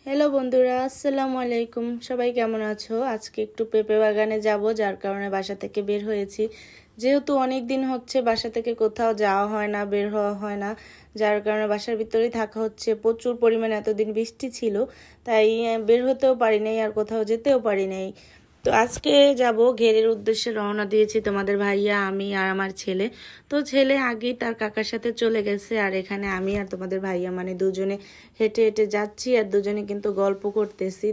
Hello বন্ধুরা, আসসালামু আলাইকুম। সবাই কেমন আছো? আজকে একটু পেঁপে বাগানে যাব, যার কারণে বাসা থেকে বের হয়েছি। যেহেতু অনেক দিন হচ্ছে বাসা থেকে কোথাও যাওয়া হয় না, বের হওয়া হয় না, যার কারণে বাসার ভিতরেই থাকা হচ্ছে। প্রচুর পরিমাণে এতদিন বৃষ্টি ছিল, তাই বের হতেও পারি নাই আর কোথাও যেতেও পারি নাই। তো আজকে যাব, ঘেরের উদ্দেশ্যে রওনা দিয়েছি তোমাদের ভাইয়া, আমি আর আমার ছেলে। তো ছেলে আগেই তার কাকার সাথে চলে গেছে, আর এখানে আমি আর তোমাদের ভাইয়া মানে দুজনে হেঁটে হেঁটে যাচ্ছি, আর দুজনে কিন্তু গল্প করতেছি।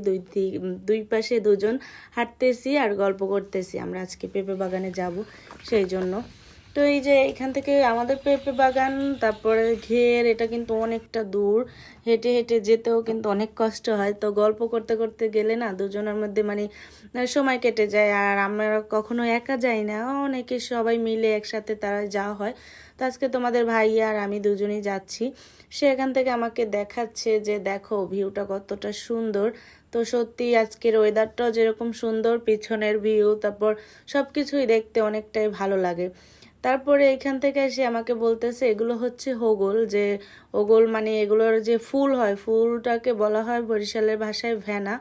দুই পাশে দুজন হাঁটতেছি আর গল্প করতেছি। আমরা আজকে পেঁপে বাগানে যাব সেই জন্য। তো এই যে এখান থেকে আমাদের পেঁপে বাগান, তারপরে ঘের, এটা কিন্তু অনেকটা দূর। হেঁটে হেঁটে যেতেও কিন্তু অনেক কষ্ট হয়। তো গল্প করতে করতে গেলে না দুজনের মধ্যে মানে সময় কেটে যায়। আর আমরা কখনো একা যাই না, অনেকে সবাই মিলে একসাথে তারা যাওয়া হয়। তো আজকে তোমাদের ভাইয়া আর আমি দুজনেই যাচ্ছি। সে এখান থেকে আমাকে দেখাচ্ছে যে দেখো ভিউটা কতটা সুন্দর। তো সত্যি আজকের ওয়েদারটাও যেরকম সুন্দর, পিছনের ভিউ, তারপর সবকিছুই দেখতে অনেকটাই ভালো লাগে। তারপরে এখান থেকে এসে আমাকে বলতেছে এগুলো হচ্ছে হোগল, যে ওগল মানে এগুলোর যে ফুল হয়, ফুলটাকে বলা হয় বরিশালের ভাষায় ভেনা।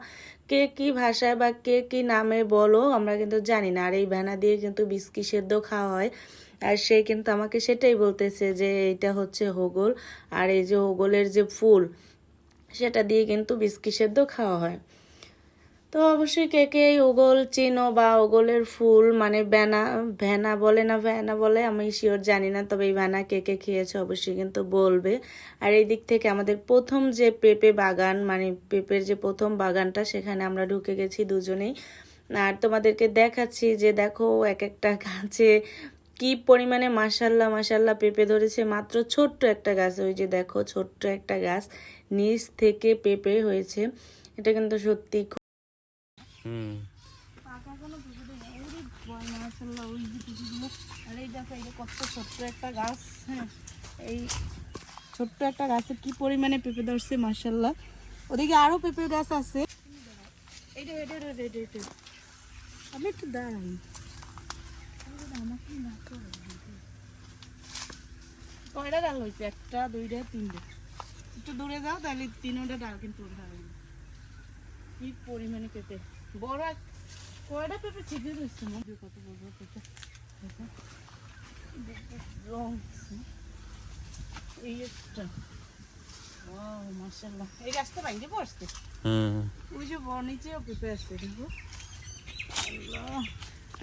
কে কি ভাষায় বা কে কি নামে বলো আমরা কিন্তু জানি না। আর এই ভেনা দিয়ে কিন্তু বিস্কি সেদ্ধ খাওয়া হয়। আর সে কিন্তু আমাকে সেটাই বলতেছে যে এটা হচ্ছে হোগল, আর এই যে হোগলের যে ফুল সেটা দিয়ে কিন্তু বিস্কি সেদ্ধ খাওয়া হয়। তো অবশ্যই কে কে ওগল চিনো বা ওগলের ফুল মানে ভেনা, ভেনা বলে না ভেনা বলে আমি শিওর জানি না, তবে এই ভেনা কে কে খেয়েছে অবশ্যই কিন্তু বলবে। আর এই দিক থেকে আমাদের প্রথম যে পেঁপে বাগান মানে পেঁপের যে প্রথম বাগানটা, সেখানে আমরা ঢুকে গেছি দুজনেই। আর তোমাদেরকে দেখাচ্ছি যে দেখো এক একটা গাছে কি পরিমাণে মাশাল্লাহ মাশাল্লাহ পেঁপে ধরেছে। মাত্র ছোট্ট একটা গাছ, ওই যে দেখো ছোট্ট একটা গাছ, নিচ থেকে পেঁপে হয়েছে। এটা কিন্তু সত্যি ছোট্ট একটা গাছ। হ্যাঁ, এই ছোট্ট একটা গাছে কি পরিমাণে পেঁপে ধরছে মাশাল্লাহ। ওদিকে আরো পেঁপে গাছ আছে। আমি একটু দাঁড়াই, কয়টা ডাল হয়েছে? একটা, দুইটা, তিনটা। একটু দূরে যাও, তাহলে তিনটা ডাল কিন্তু কি পরিমাণে পেঁপে। বড় কয়টা পেঁপে ছিটে রয়েছে না, কত বড় বড় পেঁপে। রং এই একটা, ওয়াও মাশাআল্লাহ। এই গাছটা ভাঙে পড়ছে। ওই যে বড় নিচেও পেঁপে আছে দেখো। আল্লাহ।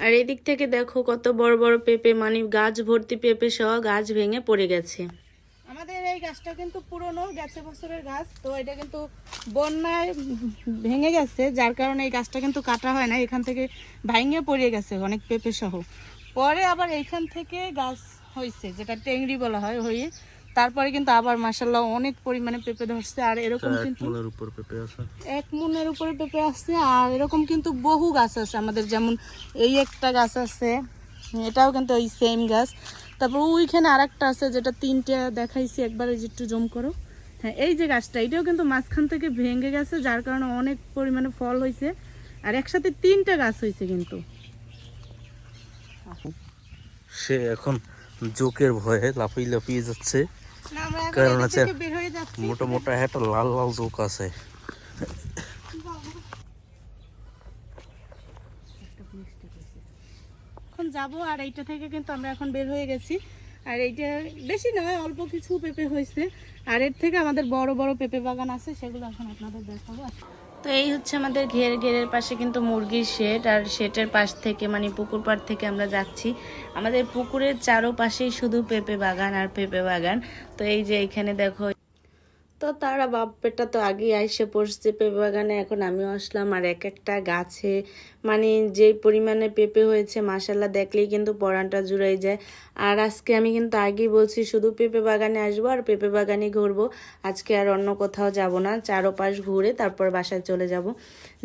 আর এদিক থেকে দেখো কত বড় বড় পেঁপে, মানে গাছ ভর্তি পেঁপে সহ গাছ ভেঙে পড়ে গেছে। আমাদের এই গাছটা কিন্তু পুরনো, গেছে বছরের গাছ। তো এটা কিন্তু বন্যায় ভেঙে গেছে, যার কারণে এই গাছটা কিন্তু কাটা হয় না, এখান থেকে ভাঙে পড়ে গেছে অনেক পেঁপে সহ। পরে আবার এইখান থেকে গাছ হয়েছে, যেটা টেংরি বলা হয়, হয়ে তারপরে কিন্তু আবার মাশাআল্লাহ অনেক পরিমাণে পেঁপে ধরছে। আর এরকম কিন্তু 1 মনের উপরে পেঁপে আছে। আর এরকম কিন্তু বহু গাছ আছে আমাদের, যেমন এই একটা গাছ আছে, এটাও কিন্তু ওই সেম গাছ। তারপর ওইখানে আর একটা আছে, যেটা 3টে দেখাইছি একবার, ওই যে একটু জুম করো। হ্যাঁ, এই যে গাছটা, এটাও কিন্তু মাঝখান থেকে ভেঙে গেছে, যার কারণে অনেক পরিমাণে ফল হয়েছে। আর একসাথে 3টে গাছ হয়েছে কিন্তু। সে এখন জোকের ভয়ে লাফিয়ে লাফিয়ে যাচ্ছে, কারণ আছে মোটা মোটা একটা লাল লাল জোক আছে। এখন যাবো, আর এইটা থেকে কিন্তু আমরা এখন বের হয়ে গেছি। আর এইটা বেশি নয়, অল্প কিছু পেঁপে হয়েছে। আর এর থেকে আমাদের বড় বড় পেঁপে বাগান আছে, সেগুলো এখন আপনাদের দেখাবো। তো এই হচ্ছে আমাদের ঘেরের পাশে কিন্তু মুরগির শেড, আর শেডের পাশ থেকে মানে পুকুর পাড় থেকে আমরা যাচ্ছি। আমাদের পুকুরের চারোপাশেই শুধু পেঁপে বাগান আর পেঁপে বাগান। তো এই যে এখানে দেখো, তো তারা বাপ্পেটা তো আগেই আইসে পড়ছে পেঁপে বাগানে, এখন আমিও আসলাম। আর এক একটা গাছে মানে যে পরিমাণে পেঁপে হয়েছে মাশাল্লাহ, দেখলেই কিন্তু পরানটা জুড়াই যায়। আর আজকে আমি কিন্তু আগেই বলছি শুধু পেঁপে বাগানে আসবো আর পেঁপে বাগানে ঘুরবো, আজকে আর অন্য কোথাও যাব না। চারোপাশ ঘুরে তারপর বাসায় চলে যাব।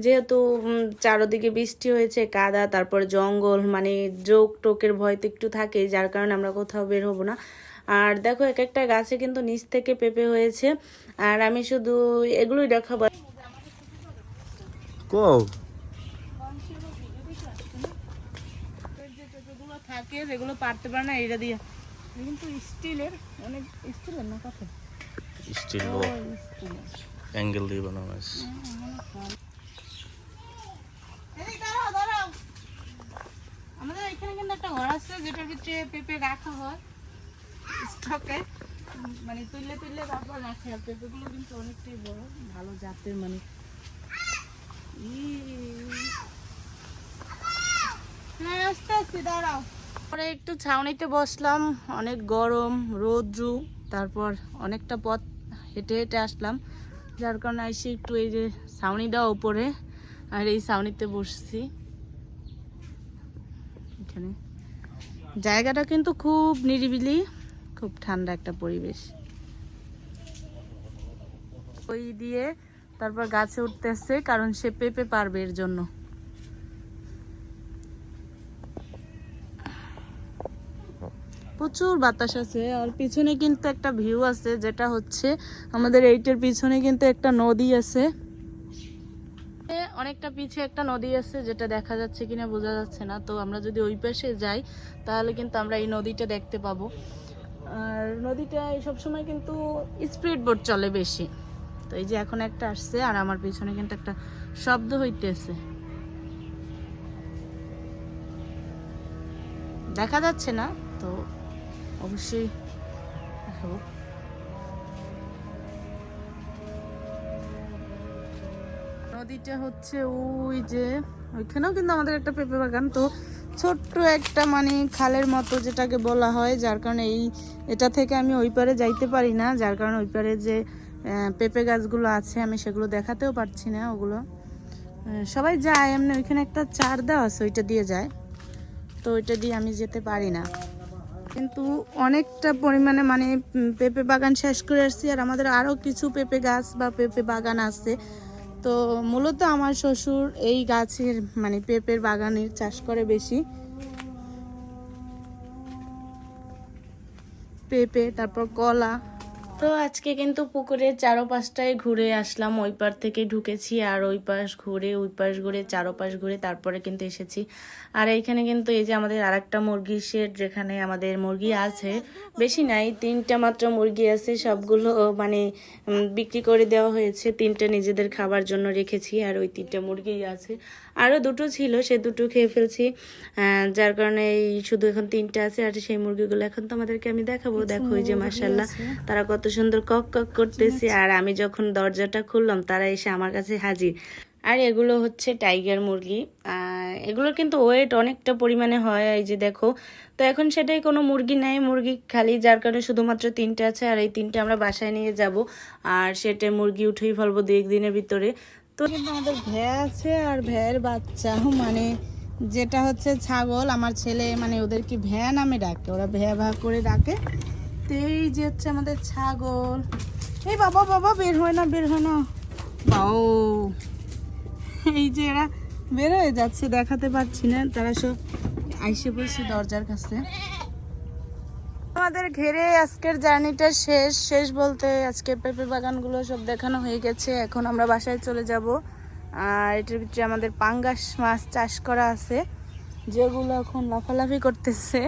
যেহেতু চারোদিকে বৃষ্টি হয়েছে, কাদা, তারপর জঙ্গল, মানে জোক টোকের ভয় তো একটু থাকেই, যার কারণে আমরা কোথাও বের হবো না। আর দেখো এক একটা গাছে কিন্তু নিচ থেকে পেঁপে হয়েছে। আর আমি শুধু এগুলোই দেখাবো। থাকে যেগুলো পারতে পারে না, এটা দিয়ে কিন্তু স্টিলের, অনেক স্টিলের না, কাঠের, স্টিল। অ্যাঙ্গেল দিয়ে বানানো হয়েছে। আমাদের এখানে কিন্তু একটা ঘর আছে যেটার ভিতরে পেঁপে রাখা হয় স্টকে, মানে তুললে তুললে তারপর রাখে। আর পেঁপেগুলো কিন্তু অনেকটাই বড়, ভালো জাতের, মানে হ্যাঁ আস্তে আস্তে দাঁড়াও। পরে একটু ছাউনিতে বসলাম, অনেক গরম রৌদ্র, তারপর অনেকটা পথ হেঁটে হেঁটে আসলাম, যার কারণে এসে একটু এই যে ছাউনিটা উপরে, আর এই ছাউনিতে বসছি। এখানে জায়গাটা কিন্তু খুব নিরিবিলি, খুব ঠান্ডা একটা পরিবেশ। ওই দিয়ে তারপর গাছে উঠতেছে, কারণ সে পেঁপে পারবে এর জন্য। প্রচুর বাতাস আছে, আর পিছনে কিন্তু একটা ভিউ আছে, যেটা হচ্ছে আমাদের এইটার পিছনে কিন্তু একটা নদী আছে, অনেকটা পিছে একটা নদী আছে, যেটা দেখা যাচ্ছে কিনা বোঝা যাচ্ছে না। তো আমরা যদি ওই পাশে যাই তাহলে কিন্তু আমরা এই নদীটা দেখতে পাবো। আর নদীটায় সবসময় কিন্তু স্পিড বোট চলে বেশি। তো এই যে এখন একটা আসছে, আর আমার পিছনে কিন্তু একটা শব্দ হইতেছে, দেখা যাচ্ছে না তো অবশ্যই দেখাবো। নদীটা হচ্ছে ওই যে ওইখানেও কিন্তু আমাদের একটা পেঁপে বাগান, তো ছোট্ট একটা মানে খালের মতো যেটাকে বলা হয়, যার কারণে এটা থেকে আমি ওই পারে যাইতে পারি না, যার কারণে ওই পারে যে পেঁপে গাছগুলো আছে আমি সেগুলো দেখাতেও পারছি না। ওগুলো সবাই যায় এমনি, ওইখানে একটা চার দেওয়া আছে, ওইটা দিয়ে যায়, তো ওইটা দিয়ে আমি যেতে পারি না। কিন্তু অনেকটা পরিমাণে মানে পেঁপে বাগান শেষ করে আসছি, আর আমাদের আরও কিছু পেঁপে গাছ বা পেঁপে বাগান আছে। তো মূলত আমার শ্বশুর এই গাছের মানে পেঁপের বাগানের চাষ করে বেশি, পেঁপে তারপর কলা। তো আজকে কিন্তু পুকুরের চারপাশটায় ঘুরে আসলাম, ওই পার থেকে ঢুকেছি আর ওই পাশ ঘুরে ওই পাশ ঘুরে চারপাশ ঘুরে তারপরে কিন্তু এসেছি। আর এইখানে কিন্তু এই যে আমাদের আরেকটা মুরগির শেড, যেখানে আমাদের মুরগি আছে, বেশি নাই, 3টা মাত্র মুরগি আছে, সবগুলো মানে বিক্রি করে দেওয়া হয়েছে, 3টা নিজেদের খাবার জন্য রেখেছি, আর ওই 3টা মুরগি আছে। আরও 2টো ছিল, সে 2টো খেয়ে ফেলছি, যার কারণে এই শুধু এখন 3টা আছে। আর সেই মুরগিগুলো এখন তো আমাদেরকে আমি দেখাবো, দেখো ওই যে মাশাআল্লাহ তারা কত সুন্দর কক কক করতেছে, আর আমি যখন দরজাটা খুললাম তারা এসে আমার কাছে হাজির। আর এগুলো হচ্ছে টাইগার মুরগি, এগুলোর কিন্তু ওয়েট অনেকটা পরিমাণে হয়, এই যে দেখো। তো এখন সেটাই কোনো মুরগি নাই, মুরগি খালি, যার কারণে শুধুমাত্র 3টা আছে, আর এই 3টা আমরা বাসায় নিয়ে যাব, আর সেটা মুরগি উঠেই ফেলবো 2-1 দিনের ভিতরে। তো কিন্তু আমাদের ভ্যা আছে, আর ভ্যার বাচ্চা মানে যেটা হচ্ছে ছাগল, আমার ছেলে মানে ওদেরকে ভ্যা নামে ডাকে, ওরা ভ্যা ভা করে ডাকে। তো এই যে হচ্ছে আমাদের ছাগল, এই বাবা বাবা বের হয় না, বের হয় না, বাও এই যে এরা বের হয়ে যাচ্ছে, দেখাতে পারছি না, তারা সব আইসে পড়ছে দরজার কাছে। আমাদের ঘেরে আজকের জার্নিটা শেষ বলতে আজকে পেঁপে বাগানগুলো সব দেখানো হয়ে গেছে, এখন আমরা বাসায় চলে যাব। আর এটার ভিতরে আমাদের পাঙ্গাস মাছ চাষ করা আছে, যেগুলো এখন লাফালাফি করতেছে।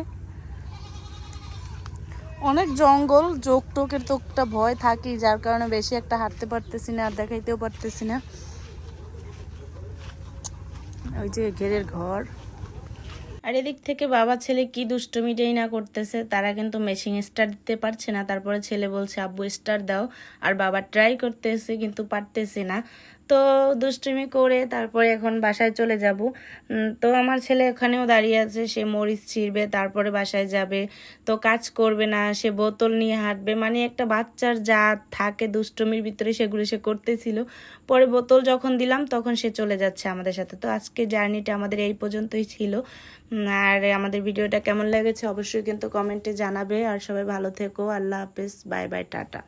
অনেক জঙ্গল, জোক টোকের তো একটা ভয় থাকি, যার কারণে বেশি একটা হাঁটতে পারতেছি না, আর দেখাইতেও পারতেছি না। ওই যে ঘেরের ঘর, আর এদিক থেকে বাবা ছেলে কি দুষ্টুমিটাই না করতেছে, তারা কিন্তু মেশিন স্টার্ট দিতে পারছে না, তারপরে ছেলে বলছে আব্বু স্টার্ট দাও, আর বাবা ট্রাই করতেছে কিন্তু পারতেছে না। তো দুষ্টুমি করে তারপরে এখন বাসায় চলে যাব। তো আমার ছেলে ওখানেও দাঁড়িয়ে আছে, সে মরিচ ছিঁড়বে, তারপরে বাসায় যাবে, তো কাজ করবে না, সে বোতল নিয়ে হাঁটবে, মানে একটা বাচ্চার যা থাকে দুষ্টুমির ভিতরে সেগুলো সে করতেছিল। পরে বোতল যখন দিলাম তখন সে চলে যাচ্ছে আমাদের সাথে। তো আজকে জার্নিটা আমাদের এই পর্যন্তই ছিল। আর আমাদের ভিডিওটা কেমন লেগেছে অবশ্যই কিন্তু কমেন্টে জানাবে, আর সবাই ভালো থেকো, আল্লাহ হাফেজ, বাই বাই, টাটা।